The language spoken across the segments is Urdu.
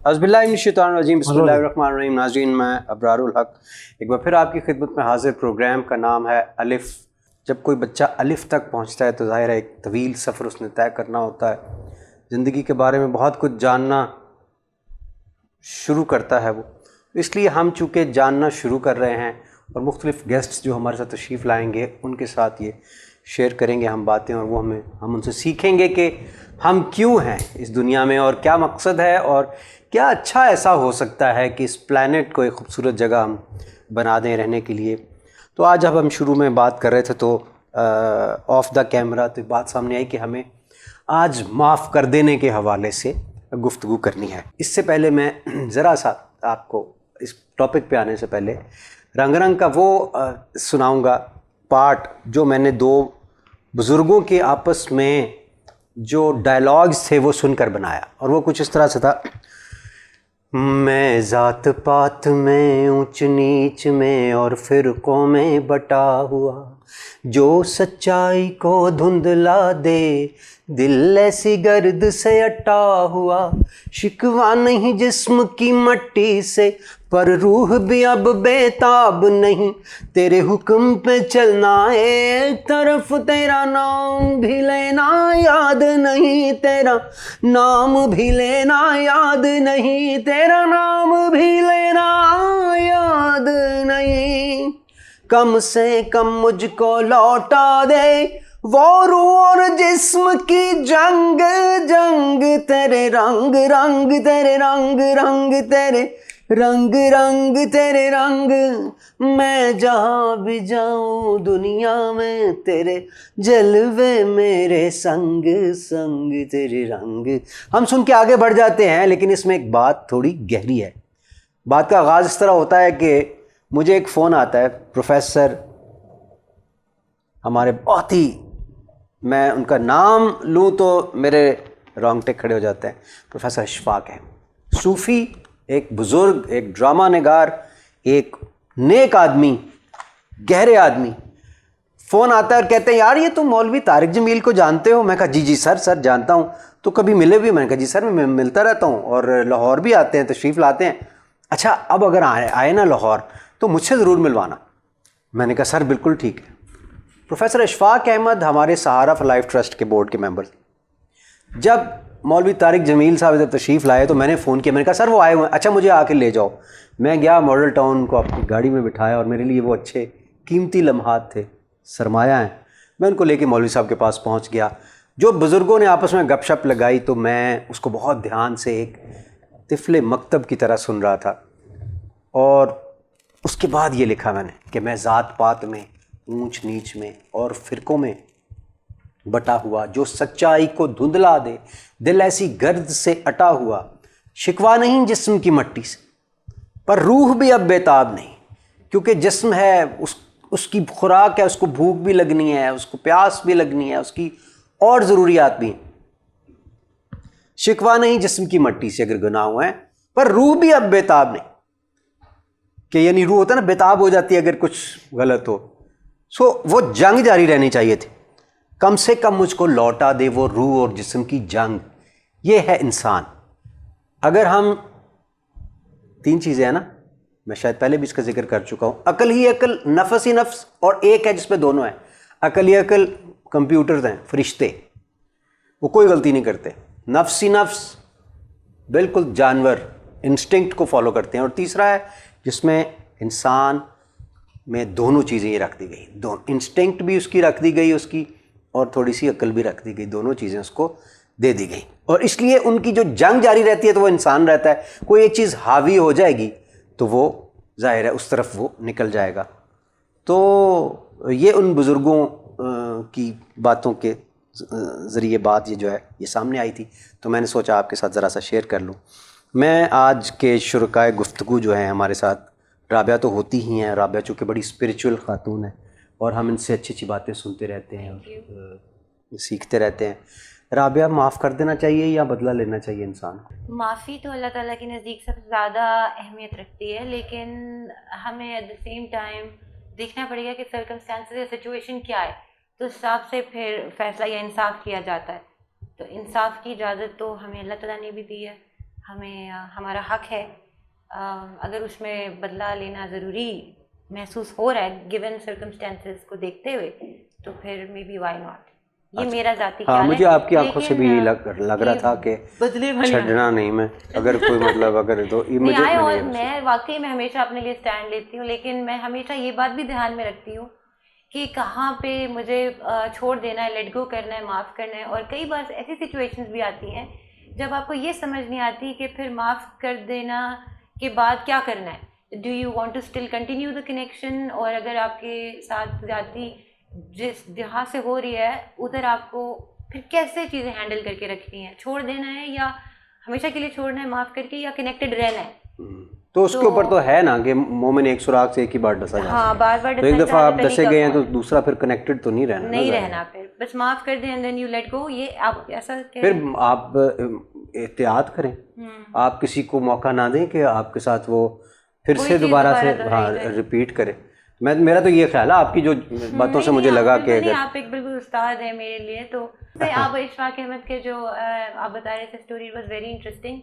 اعوذ باللہ من الشیطان الرجیم، بسم اللہ الرحمن الرحیم۔ ناظرین، میں ابرار الحق ایک بار پھر آپ کی خدمت میں حاضر۔ پروگرام کا نام ہے الف۔ جب کوئی بچہ الف تک پہنچتا ہے تو ظاہر ہے ایک طویل سفر اس نے طے کرنا ہوتا ہے، زندگی کے بارے میں بہت کچھ جاننا شروع کرتا ہے وہ۔ اس لیے ہم چونکہ جاننا شروع کر رہے ہیں اور مختلف گیسٹس جو ہمارے ساتھ تشریف لائیں گے ان کے ساتھ یہ شیئر کریں گے ہم باتیں، اور وہ ہم ان سے سیکھیں گے کہ ہم کیوں ہیں اس دنیا میں اور کیا مقصد ہے اور کیا اچھا ایسا ہو سکتا ہے کہ اس پلانٹ کو ایک خوبصورت جگہ ہم بنا دیں رہنے کے لیے۔ تو آج جب ہم شروع میں بات کر رہے تھے تو آف دا کیمرہ تو بات سامنے آئی کہ ہمیں آج معاف کر دینے کے حوالے سے گفتگو کرنی ہے۔ اس سے پہلے میں ذرا سا آپ کو اس ٹاپک پہ آنے سے پہلے رنگ رنگ کا وہ سناؤں گا پارٹ جو میں نے دو بزرگوں کے آپس میں جو ڈائلاگز تھے وہ سن کر بنایا، اور وہ کچھ اس طرح سے تھا: میں ذات پات میں اونچ نیچ میں اور فرقوں میں بٹا ہوا، جو سچائی کو دھندلا دے دل ایسی گرد سے اٹا ہوا، شکوہ نہیں جسم کی مٹی سے پر روح بھی اب بے تاب نہیں، تیرے حکم پہ چلنا ہے ایک طرف، تیرا نام بھی لینا یاد نہیں، تیرا نام بھی لینا یاد نہیں، تیرا نام بھی لینا یاد نہیں، کم سے کم مجھ کو لوٹا دے وہ روح اور جسم کی جنگ، جنگ تیرے رنگ رنگ تیرے رنگ رنگ تیرے رنگ رنگ تیرے رنگ، میں جہاں بھی جاؤں دنیا میں تیرے جلوے میرے سنگ، سنگ تیرے رنگ۔ ہم سن کے آگے بڑھ جاتے ہیں، لیکن اس میں ایک بات تھوڑی گہری ہے۔ بات کا آغاز اس طرح ہوتا ہے کہ مجھے ایک فون آتا ہے، پروفیسر ہمارے بہت ہی، میں ان کا نام لوں تو میرے رونگٹے کھڑے ہو جاتے ہیں، پروفیسر اشفاق ہیں، صوفی، ایک بزرگ، ایک ڈرامہ نگار، ایک نیک آدمی، گہرے آدمی۔ فون آتا ہے اور کہتے ہیں یار یہ تم مولوی طارق جمیل کو جانتے ہو؟ میں کہا جی سر جانتا ہوں۔ تو کبھی ملے بھی؟ میں نے کہا جی سر میں ملتا رہتا ہوں اور لاہور بھی آتے ہیں، تشریف لاتے ہیں۔ اچھا اب اگر آئے نا لاہور تو مجھ سے ضرور ملوانا۔ میں نے کہا سر بالکل ٹھیک ہے۔ پروفیسر اشفاق احمد ہمارے سہارا فار لائف ٹرسٹ کے بورڈ کے ممبر تھے۔ جب مولوی طارق جمیل صاحب ادھر تشریف لائے تو میں نے فون کیا، میں نے کہا سر وہ آئے ہوئے ہیں، اچھا مجھے آ کے لے جاؤ۔ میں گیا ماڈل ٹاؤن کو اپنی گاڑی میں بٹھایا، اور میرے لیے وہ اچھے قیمتی لمحات تھے، سرمایہ ہیں۔ میں ان کو لے کے مولوی صاحب کے پاس پہنچ گیا۔ جو بزرگوں نے آپس میں گپ شپ لگائی تو میں اس کو بہت دھیان سے ایک طفل مکتب کی طرح سن رہا تھا، اور اس کے بعد یہ لکھا میں نے کہ میں ذات پات میں اونچ نیچ میں اور فرقوں میں بٹا ہوا، جو سچائی کو دھندلا دے دل ایسی گرد سے اٹا ہوا، شکوہ نہیں جسم کی مٹی سے پر روح بھی اب بےتاب نہیں، کیونکہ جسم ہے اس کی خوراک ہے، اس کو بھوک بھی لگنی ہے، اس کو پیاس بھی لگنی ہے، اس کی اور ضروریات بھی ہیں۔ شکوہ نہیں جسم کی مٹی سے اگر گناہ ہوئے ہیں، پر روح بھی اب بےتاب نہیں، کہ یعنی روح ہوتا ہے نا بےتاب ہو جاتی ہے اگر کچھ غلط ہو۔ وہ جنگ جاری رہنی چاہیے تھی، کم سے کم مجھ کو لوٹا دے وہ روح اور جسم کی جنگ۔ یہ ہے انسان۔ اگر ہم تین چیزیں ہیں نا، میں شاید پہلے بھی اس کا ذکر کر چکا ہوں، عقل ہی عقل، نفس ہی نفس، اور ایک ہے جس پہ دونوں ہیں، عقل ہی عقل، کمپیوٹرز ہیں، فرشتے، وہ کوئی غلطی نہیں کرتے، نفس ہی نفس، بالکل جانور، انسٹنکٹ کو فالو کرتے ہیں، اور تیسرا ہے جس میں انسان میں دونوں چیزیں یہ رکھ دی گئی، انسٹنکٹ بھی اس کی رکھ دی گئی، اس کی، اور تھوڑی سی عقل بھی رکھ دی گئی، دونوں چیزیں اس کو دے دی گئی، اور اس لیے ان کی جو جنگ جاری رہتی ہے تو وہ انسان رہتا ہے۔ کوئی ایک چیز حاوی ہو جائے گی تو وہ ظاہر ہے اس طرف وہ نکل جائے گا۔ تو یہ ان بزرگوں کی باتوں کے ذریعے بات یہ جو ہے یہ سامنے آئی تھی، تو میں نے سوچا آپ کے ساتھ ذرا سا شیئر کر لوں۔ میں آج کے شرکائے گفتگو جو ہیں ہمارے ساتھ، رابعہ تو ہوتی ہی ہیں، رابعہ چونکہ بڑی اسپریچول خاتون ہے اور ہم ان سے اچھی اچھی باتیں سنتے رہتے ہیں اور سیکھتے رہتے ہیں۔ رابعہ، معاف کر دینا چاہیے یا بدلہ لینا چاہیے انسان؟ معافی تو اللہ تعالیٰ کے نزدیک سب سے زیادہ اہمیت رکھتی ہے، لیکن ہمیں ایٹ دا سیم ٹائم دیکھنا پڑے گا کہ سرکمسٹانسز یا سچویشن کیا ہے، تو اس حساب سے پھر فیصلہ یا انصاف کیا جاتا ہے۔ تو انصاف کی اجازت تو ہمیں اللہ تعالیٰ نے بھی دی ہے، ہمیں ہمارا حق ہے. اگر اس میں بدلہ لینا ضروری محسوس ہو رہا ہے گیون سرکمسٹانسز کو دیکھتے ہوئے, تو پھر مے بی وائی ناٹ. یہ میرا ذاتی خیال ہے. مجھے آپ کی آنکھوں سے بھی لگ رہا تھا کہ چھڑنا نہیں میں, اگر کوئی مطلب اگر تو میں واقعی میں ہمیشہ اپنے لیے اسٹینڈ لیتی ہوں, لیکن میں ہمیشہ یہ بات بھی دھیان میں رکھتی ہوں کہ کہاں پہ مجھے چھوڑ دینا ہے, لیٹ گو کرنا ہے, معاف کرنا ہے. اور کئی بار ایسی سچویشنز بھی آتی ہیں جب آپ کو یہ سمجھ نہیں آتی کہ پھر معاف کر دینا کے بعد کیا کرنا ہے. Do you want to still continue the connection, اور اگر آپ کے ساتھ زیادتی جس جہاں سے ہو رہی ہے ادھر آپ کو پھر کیسے چیزیں ہینڈل کر کے رکھنی ہیں, چھوڑ دینا ہے یا ہمیشہ کے لیے چھوڑنا ہے معاف کر کے, یا کنیکٹڈ رہنا ہے. تو اس کے اوپر تو ہے نا کہ مومن ایک سوراخ سے ایک ہی بار ڈسا جاتا ہے. ہاں, بار بار ایک دفعہ آپ ڈسے گئے ہیں تو دوسرا پھر کنیکٹڈ تو نہیں رہنا, پھر بس معاف کر دیں and then you let go. یہ آپ ایسا پھر آپ احتیاط کریں, آپ کسی کو موقع نہ دیں کہ آپ کے ساتھ وہ پھر سے دوبارہ سے ریپیٹ کرے. میرا تو یہ خیال ہے آپ کی جو باتوں سے مجھے لگا کہ آپ ایک بالکل استاد ہیں میرے لیے. تو آپ اشفاق احمد کے جو آپ بتا رہے تھے اسٹوری واز ویری انٹرسٹنگ,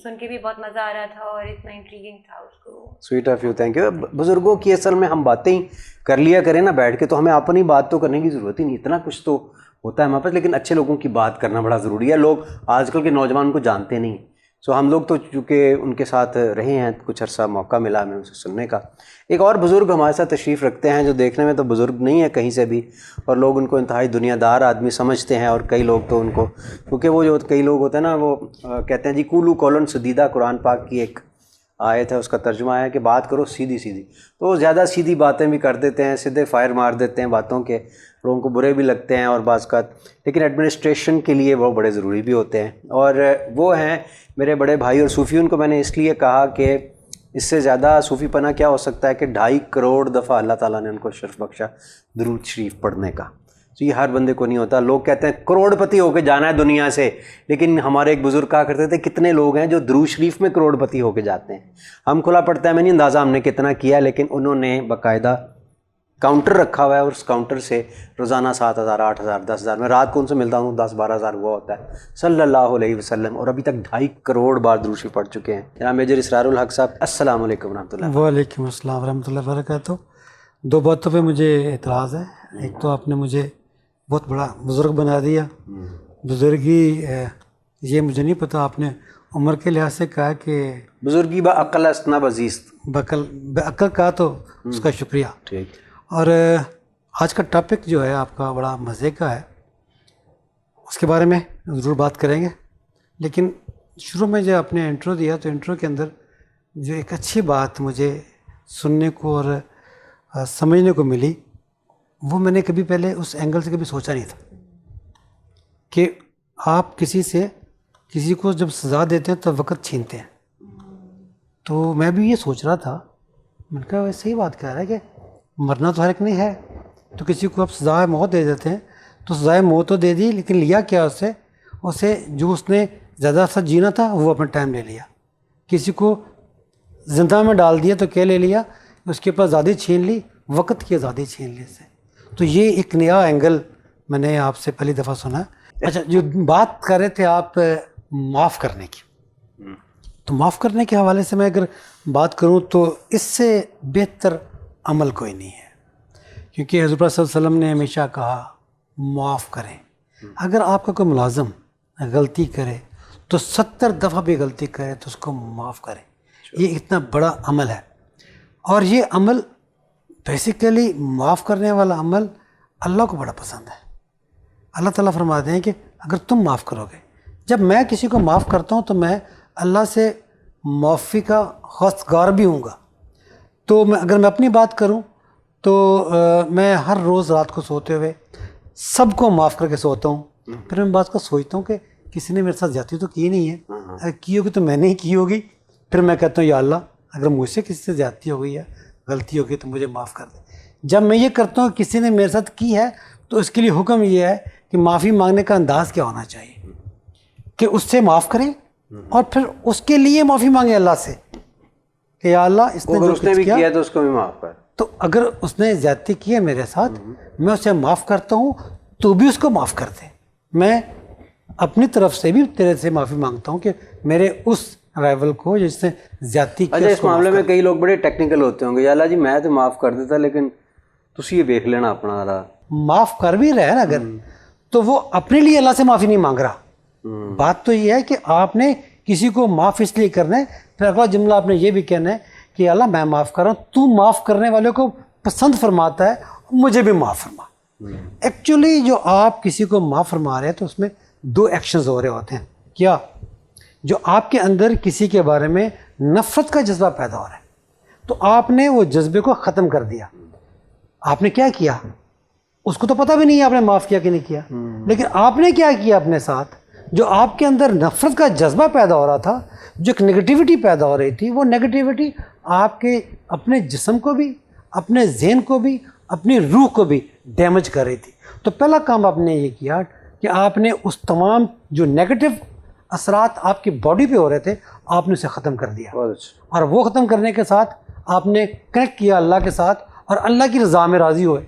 سن کے بھی بہت مزہ آ رہا تھا اور اتنا انٹریگنگ تھا اس کو. Sweet of you, thank you. بزرگوں کی اصل میں ہم باتیں ہی کر لیا کریں نا بیٹھ کے, تو ہمیں اپنی بات تو کرنے کی ضرورت ہی نہیں, اتنا کچھ تو ہوتا ہے ہمارے پاس, لیکن اچھے لوگوں کی بات کرنا بڑا ضروری ہے. لوگ آج کل کے نوجوان کو جانتے نہیں, سو ہم لوگ تو چونکہ ان کے ساتھ رہے ہیں کچھ عرصہ, موقع ملا ہمیں ان سے سننے کا. ایک اور بزرگ ہمارے ساتھ تشریف رکھتے ہیں جو دیکھنے میں تو بزرگ نہیں ہے کہیں سے بھی, اور لوگ ان کو انتہائی دنیا دار آدمی سمجھتے ہیں. اور کئی لوگ تو ان کو, کیونکہ وہ جو کئی لوگ ہوتے ہیں نا وہ کہتے ہیں جی کولو کولن سدیدہ, قرآن پاک کی ایک آیت ہے, اس کا ترجمہ ہے کہ بات کرو سیدھی سیدھی. تو وہ زیادہ سیدھی باتیں بھی کر دیتے ہیں, سیدھے فائر مار دیتے ہیں باتوں کے, لوگوں کو برے بھی لگتے ہیں اور بعض کا, لیکن ایڈمنسٹریشن کے لیے وہ بڑے ضروری بھی ہوتے ہیں. اور وہ ہیں میرے بڑے بھائی اور صوفی. ان کو میں نے اس لیے کہا کہ اس سے زیادہ صوفی پناہ کیا ہو سکتا ہے کہ 2.5 کروڑ دفعہ اللہ تعالیٰ نے ان کو شرف بخشا درود شریف پڑھنے کا. تو یہ ہر بندے کو نہیں ہوتا. لوگ کہتے ہیں کروڑ پتی ہو کے جانا ہے دنیا سے, لیکن ہمارے ایک بزرگ کہا کرتے تھے کتنے لوگ ہیں جو درود شریف میں کروڑ پتی ہو کے جاتے ہیں. ہم کھلا پڑتا ہے, میں نہیں اندازہ ہم نے کتنا کیا, لیکن انہوں نے باقاعدہ کاؤنٹر رکھا ہوا ہے اور اس کاؤنٹر سے روزانہ 7,000 8,000 10,000, میں رات کو ان سے ملتا ہوں 10-12 ہزار ہوا ہوتا ہے صلی اللہ علیہ وسلم, اور ابھی تک 2.5 کروڑ بار درود شریف پڑھ چکے ہیں. جناب میجر اسرار الحق صاحب, السلام علیکم ورحمۃ اللہ. وعلیکم السلام ورحمۃ اللہ وبرکاتہ. 2 باتوں پہ مجھے اعتراض ہے. ایک تو آپ نے مجھے بہت بڑا بزرگ بنا دیا. بزرگی یہ مجھے نہیں پتہ, آپ نے عمر کے لحاظ سے کہا کہ بزرگی با عقل است نہ بزیست, بے عقل کہا تو اس کا شکریہ. ٹھیک. اور آج کا ٹاپک جو ہے آپ کا بڑا مزے کا ہے, اس کے بارے میں ضرور بات کریں گے. لیکن شروع میں جو آپ نے انٹرو دیا تو انٹرو کے اندر جو ایک اچھی بات مجھے سننے کو اور سمجھنے کو ملی, وہ میں نے کبھی پہلے اس اینگل سے کبھی سوچا نہیں تھا کہ آپ کسی کو جب سزا دیتے ہیں تو وقت چھینتے ہیں. تو میں بھی یہ سوچ رہا تھا, میں نے کہا ویسے ہی بات کر رہا ہے کہ مرنا تو ہر ایک نہیں ہے, تو کسی کو آپ سزائے موت دے دیتے ہیں تو سزائے موت تو دے دی, لیکن لیا کیا اسے جو اس نے زیادہ سا جینا تھا وہ اپنا ٹائم لے لیا. کسی کو زندہ میں ڈال دیا تو کیا لے لیا, اس کے پاس آزادی چھین لی, وقت کی آزادی چھین لی سے. تو یہ ایک نیا اینگل میں نے آپ سے پہلی دفعہ سنا. اچھا, جو بات کر رہے تھے آپ معاف کرنے کی, تو معاف کرنے کے حوالے سے میں اگر بات کروں تو اس سے بہتر عمل کوئی نہیں ہے, کیونکہ حضور صلی اللہ علیہ وسلم نے ہمیشہ کہا معاف کریں. اگر آپ کا کوئی ملازم غلطی کرے تو 70 دفعہ بھی غلطی کرے تو اس کو معاف کریں. یہ اتنا بڑا عمل ہے, اور یہ عمل بیسیکلی معاف کرنے والا عمل اللہ کو بڑا پسند ہے. اللہ تعالیٰ فرماتے ہیں کہ اگر تم معاف کرو گے, جب میں کسی کو معاف کرتا ہوں تو میں اللہ سے معافی کا خواستگار بھی ہوں گا. تو اگر میں اپنی بات کروں تو میں ہر روز رات کو سوتے ہوئے سب کو معاف کر کے سوتا ہوں. پھر میں بات کو سوچتا ہوں کہ کسی نے میرے ساتھ زیادتی تو کی نہیں ہے, اگر کی ہوگی تو میں نے ہی کی ہوگی. پھر میں کہتا ہوں یا اللہ اگر مجھ سے کسی سے زیادتی ہو گئی ہے, غلطی ہو گئی تو مجھے معاف کر دے. جب میں یہ کرتا ہوں کسی نے میرے ساتھ کی ہے تو اس کے لیے حکم یہ ہے کہ معافی مانگنے کا انداز کیا ہونا چاہیے کہ اس سے معاف کریں, اور پھر اس کے لیے معافی مانگیں اللہ سے کہ یا اللہ اس نے جو کچھ کیا تو اس کو بھی معاف کر. تو اگر اس نے زیادتی کی ہے میرے ساتھ, میں اسے معاف کرتا ہوں تو بھی اس کو معاف کر دے. میں اپنی طرف سے بھی تیرے سے معافی مانگتا ہوں کہ میرے اس رائول کو جس نے زیادتی کی. اچھا اس معاملے میں کئی لوگ بڑے ٹیکنیکل ہوتے ہوں گے, یا اللہ جی میں تو معاف کر دیتا لیکن تسی یہ دیکھ لینا اپنا ذرا. معاف کر بھی رہے نا اگر, تو وہ اپنے لیے اللہ سے معافی نہیں مانگ رہا. بات تو یہ ہے کہ آپ نے کسی کو معاف اس لیے کرنا ہے, پھر اگلا جملہ آپ نے یہ بھی کہنا ہے کہ اللہ میں معاف کر رہا ہوں, تو معاف کرنے والے کو پسند فرماتا ہے, مجھے بھی معاف فرما. ایکچولی جو آپ کسی کو معاف فرما رہے ہیں تو اس میں دو ایکشنز ہو رہے ہوتے ہیں. کیا؟ جو آپ کے اندر کسی کے بارے میں نفرت کا جذبہ پیدا ہو رہا ہے, تو آپ نے وہ جذبے کو ختم کر دیا. آپ نے کیا کیا؟ اس کو تو پتہ بھی نہیں ہے آپ نے معاف کیا کہ نہیں کیا, لیکن آپ نے کیا کیا اپنے ساتھ, جو آپ کے اندر نفرت کا جذبہ پیدا ہو رہا تھا, جو ایک نگیٹیوٹی پیدا ہو رہی تھی, وہ نگیٹیوٹی آپ کے اپنے جسم کو بھی, اپنے ذہن کو بھی, اپنی روح کو بھی ڈیمیج کر رہی تھی. تو پہلا کام آپ نے یہ کیا کہ آپ نے اس تمام جو نیگیٹو اثرات آپ کی باڈی پہ ہو رہے تھے, آپ نے اسے ختم کر دیا. اور وہ ختم کرنے کے ساتھ آپ نے کنیکٹ کیا اللہ کے ساتھ, اور اللہ کی رضا میں راضی ہوئے.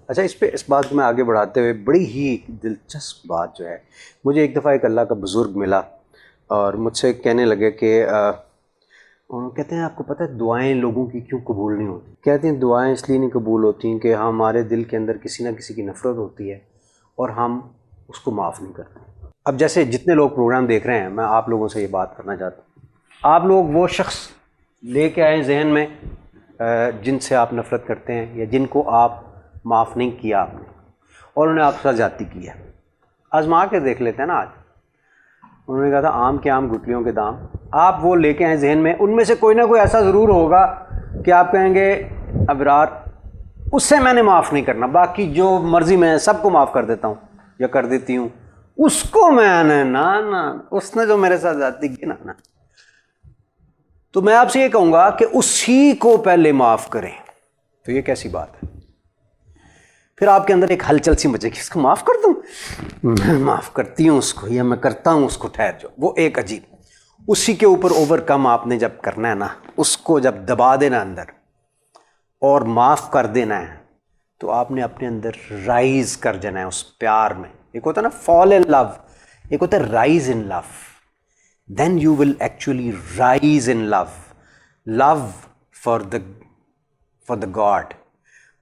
اچھا اس بات کو میں آگے بڑھاتے ہوئے بڑی ہی دلچسپ بات جو ہے, مجھے ایک دفعہ ایک اللہ کا بزرگ ملا اور مجھ سے کہنے لگے کہ کہتے ہیں آپ کو پتہ ہے دعائیں لوگوں کی کیوں قبول نہیں ہوتی؟ کہتے ہیں دعائیں اس لیے نہیں قبول ہوتی کہ ہمارے دل کے اندر کسی نہ کسی کی نفرت ہوتی ہے اور ہم اس کو معاف نہیں کرتے. اب جیسے جتنے لوگ پروگرام دیکھ رہے ہیں, میں آپ لوگوں سے یہ بات کرنا چاہتا ہوں, آپ لوگ وہ شخص لے کے آئیں ذہن میں جن سے آپ نفرت کرتے ہیں یا جن کو آپ معاف نہیں کیا آپ نے, اور انہوں نے آپ کے ساتھ زیادتی کی ہے. آزما کے دیکھ لیتے ہیں نا. آج انہوں نے کہا تھا آم کے آم گٹلیوں کے دام. آپ وہ لے کے آئیں ذہن میں, ان میں سے کوئی نہ کوئی ایسا ضرور ہوگا کہ آپ کہیں گے ابرار اس سے میں نے معاف نہیں کرنا, باقی جو مرضی میں سب کو معاف کر دیتا ہوں یا کر دیتی ہوں, اس کو میں نے نا اس نے جو میرے ساتھ زیادتی کی نا. تو میں آپ سے یہ کہوں گا کہ اسی کو پہلے معاف کریں. تو یہ کیسی بات ہے؟ پھر آپ کے اندر ایک ہلچل سی مچے گی, اس کو معاف کر دوں, میں معاف کرتی ہوں اس کو, یا میں کرتا ہوں اس کو, ٹھہر جاؤ. وہ ایک عجیب, اسی کے اوپر اوور کم آپ نے جب کرنا ہے نا, اس کو جب دبا دینا اندر اور معاف کر دینا ہے, تو آپ نے اپنے اندر رائز کر جانا ہے اس پیار میں. ایک ہوتا ہے نا فال ان لو, ایک ہوتا ہے rise in love. Then you will actually rise in love, love for the god.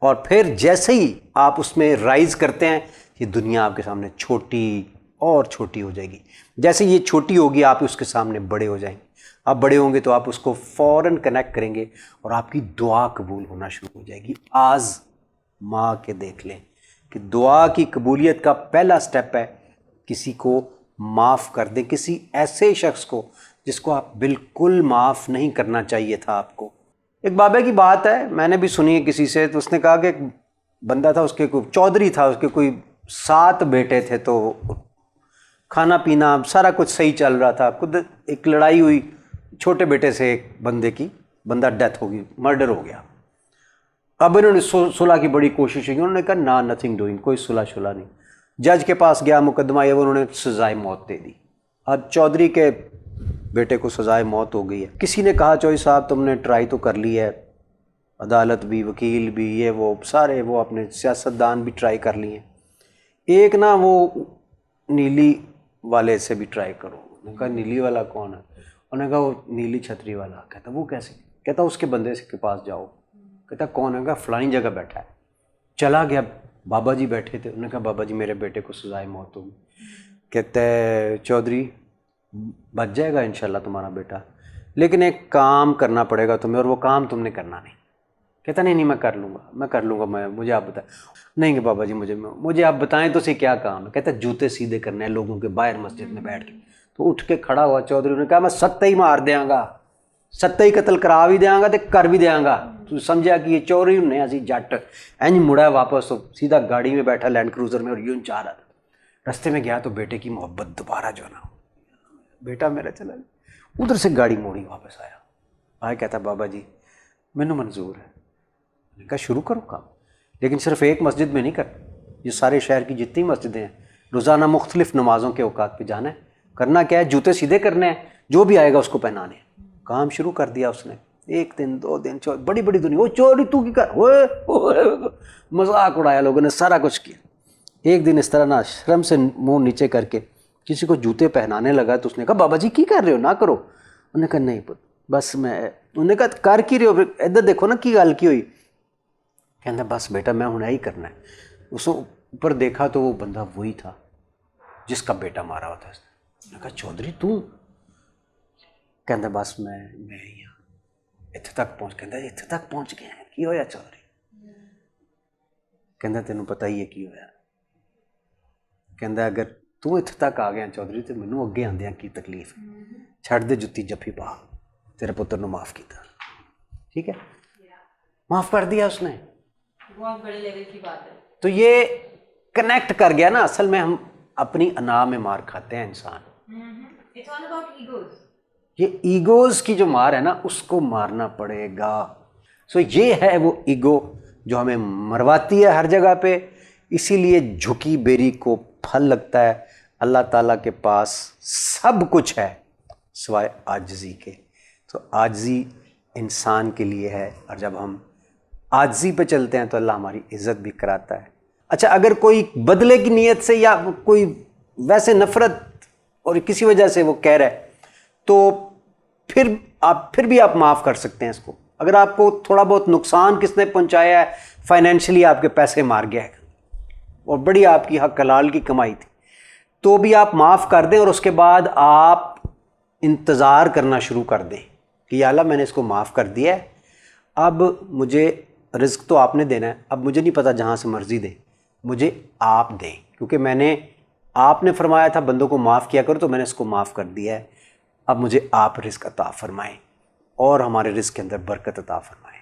اور پھر جیسے ہی آپ اس میں رائز کرتے ہیں, یہ دنیا آپ کے سامنے چھوٹی اور چھوٹی ہو جائے گی. جیسے یہ چھوٹی ہوگی آپ اس کے سامنے بڑے ہو جائیں گے. آپ بڑے ہوں گے تو آپ اس کو فوراً کنیکٹ کریں گے اور آپ کی دعا قبول ہونا شروع ہو جائے گی. آز ماں کے دیکھ لیں کہ دعا کی قبولیت کا پہلا سٹیپ ہے کسی کو معاف کر دیں, کسی ایسے شخص کو جس کو آپ بالکل معاف نہیں کرنا چاہیے تھا آپ کو. ایک بابے کی بات ہے, میں نے بھی سنی ہے کسی سے, تو اس نے کہا کہ ایک بندہ تھا, اس کے کوئی چودھری تھا, اس کے کوئی 7 بیٹے تھے, تو کھانا پینا سارا کچھ صحیح چل رہا تھا. خود ایک لڑائی ہوئی چھوٹے بیٹے سے ایک بندے کی, بندہ ڈیتھ ہو گئی, مرڈر ہو گیا. اب انہوں نے صلح کی بڑی کوشش کی, انہوں نے کہا نتھنگ ڈوئنگ, کوئی صلح نہیں. جج کے پاس گیا, مقدمہ یہ, انہوں نے سزائے موت دے دی. اب چودھری کے بیٹے کو سزائے موت ہو گئی ہے. کسی نے کہا چوہدری صاحب تم نے ٹرائی تو کر لی ہے, عدالت بھی, وکیل بھی, یہ وہ سارے, وہ اپنے سیاستدان بھی ٹرائی کر لی ہیں, ایک نا وہ نیلی والے سے بھی ٹرائی کرو. انہوں نے کہا نیلی والا کون ہے؟ انہوں نے کہا وہ نیلی چھتری والا. کہتا وہ کیسے؟ کہتا اس کے بندے کے پاس جاؤ. کہتا کون ہے؟ کہا فلانی جگہ بیٹھا ہے. چلا گیا, بابا جی بیٹھے تھے. انہوں نے کہا بابا جی میرے بیٹے کو سزائے موت ہوگی. کہتے چودھری بچ جائے گا انشاءاللہ تمہارا بیٹا, لیکن ایک کام کرنا پڑے گا تمہیں, اور وہ کام تم نے کرنا نہیں. کہتا نہیں میں کر لوں گا, مجھے آپ بتائیں. نہیں کہ بابا جی مجھے آپ بتائیں تو کیا کام ہے. کہتا جوتے سیدھے کرنے ہیں لوگوں کے باہر مسجد میں بیٹھ کے. تو اٹھ کے کھڑا ہوا چودھری نے کہا میں 7 ہی مار دیاں گا, 7 ہی قتل کرا بھی دیاں گا تے کر بھی دیاں گا. تو سمجھا کہ یہ چوری نہیں اسی جٹ. اینج مڑا واپس, تو سیدھا گاڑی میں بیٹھا لینڈ کروزر میں, اور یوں چاہ رہا تھا. رستے میں گیا تو بیٹے کی محبت دوبارہ جو نا, بیٹا میرا چلا گیا. ادھر سے گاڑی موڑی واپس آیا کہتا بابا جی مینوں منظور ہے. میں نے کہا شروع کرو کام, لیکن صرف ایک مسجد میں نہیں کر, یہ سارے شہر کی جتنی مسجدیں ہیں روزانہ مختلف نمازوں کے اوقات پہ جانا ہے. کرنا کیا ہے؟ جوتے سیدھے کرنے ہیں, جو بھی آئے گا اس کو پہنانے ہیں. کام شروع کر دیا اس نے. 1 دن 2 دن بڑی دنیا, وہ چوری تو کی کر, مذاق اڑایا لوگوں نے, سارا کچھ کیا. ایک دن اس طرح نا شرم سے منہ نیچے کر کے کسی کو جوتے پہنانے لگا تو اس نے کہا بابا جی کی کر رہے ہو, نہ کرو. انہوں نے کہا نہیں بس میں, انہوں نے کہا کر کی رہے ہو, ادھر دیکھو نا کی گل کی ہوئی. کہنا بس بیٹا میں ہوں ہی کرنا ہے. اس نے اوپر دیکھا تو وہ بندہ وہی تھا جس کا بیٹا مارا ہوا تھا. اس نے کہا چودھری تو؟ کہنا بس میں ہی ہاں, اتنے تک پہنچ. کہنا اتنے تک پہنچ گئے ہیں, کی ہویا چودھری؟ کہنا تینوں پتہ ہی ہے کی ہویا. کہنا اگر تو اتنے تک آ گیا چودھری تو مینوں اگے آندیاں کی تکلیف, چھڑ دے جتی جفی پا, تیرے پتر نو معاف کیتا. ٹھیک ہے, معاف کر دیا اس نے. بہت بڑے لیول کی بات ہے. تو یہ کنیکٹ کر گیا نا. اصل میں ہم اپنی انا میں مار کھاتے ہیں انسان. It's all about egos. یہ ایگوز کی جو مار ہے نا اس کو مارنا پڑے گا. سو یہ ہے وہ ایگو جو ہمیں مرواتی ہے ہر جگہ پہ. اسی لیے جھکی بیری کو پھل لگتا ہے. اللہ تعالیٰ کے پاس سب کچھ ہے سوائے عاجزی کے. تو عاجزی انسان کے لیے ہے, اور جب ہم عاجزی پہ چلتے ہیں تو اللہ ہماری عزت بھی کراتا ہے. اچھا اگر کوئی بدلے کی نیت سے یا کوئی ویسے نفرت اور کسی وجہ سے وہ کہہ رہا ہے تو پھر بھی آپ معاف کر سکتے ہیں اس کو. اگر آپ کو تھوڑا بہت نقصان کس نے پہنچایا ہے, فائنینشلی آپ کے پیسے مار گیا ہے اور بڑی آپ کی حق حلال کی کمائی تھی, تو بھی آپ معاف کر دیں اور اس کے بعد آپ انتظار کرنا شروع کر دیں کہ یا اللہ میں نے اس کو معاف کر دیا ہے, اب مجھے رزق تو آپ نے دینا ہے, اب مجھے نہیں پتہ جہاں سے مرضی دیں, مجھے آپ دیں, کیونکہ آپ نے فرمایا تھا بندوں کو معاف کیا کرو تو میں نے اس کو معاف کر دیا ہے. اب مجھے آپ رزق عطا فرمائیں اور ہمارے رزق کے اندر برکت عطا فرمائیں.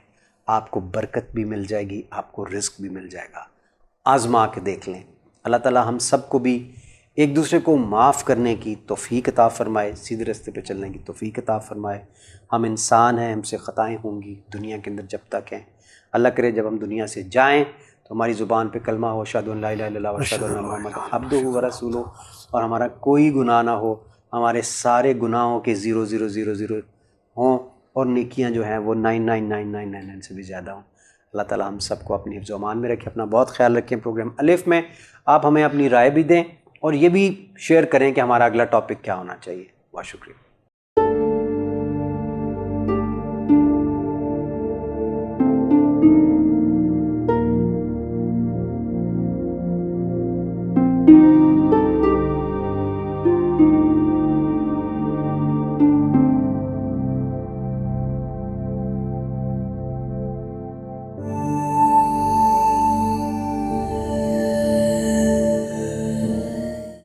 آپ کو برکت بھی مل جائے گی, آپ کو رزق بھی مل جائے گا. آزما کے دیکھ لیں. اللہ تعالیٰ ہم سب کو بھی ایک دوسرے کو معاف کرنے کی توفیق عطا فرمائے, سیدھے راستے پہ چلنے کی توفیق عطا فرمائے. ہم انسان ہیں, ہم سے خطائیں ہوں گی دنیا کے اندر جب تک ہیں. اللہ کرے جب ہم دنیا سے جائیں تو ہماری زبان پہ کلمہ ہو اشہد ان لا الہ الا اللہ و اشہد ان محمد عبدہ و رسولہ, اور ہمارا کوئی گناہ نہ ہو, ہمارے سارے گناہوں کے 0,0,0,0 ہوں اور نیکیاں جو ہیں وہ 99,999 سے بھی زیادہ ہوں. اللہ تعالیٰ ہم سب کو اپنی حفظ و امان میں رکھے, اپنا بہت خیال رکھیں. پروگرام الف میں آپ ہمیں اپنی رائے بھی دیں اور یہ بھی شیئر کریں کہ ہمارا اگلا ٹاپک کیا ہونا چاہیے. بہت شکریہ.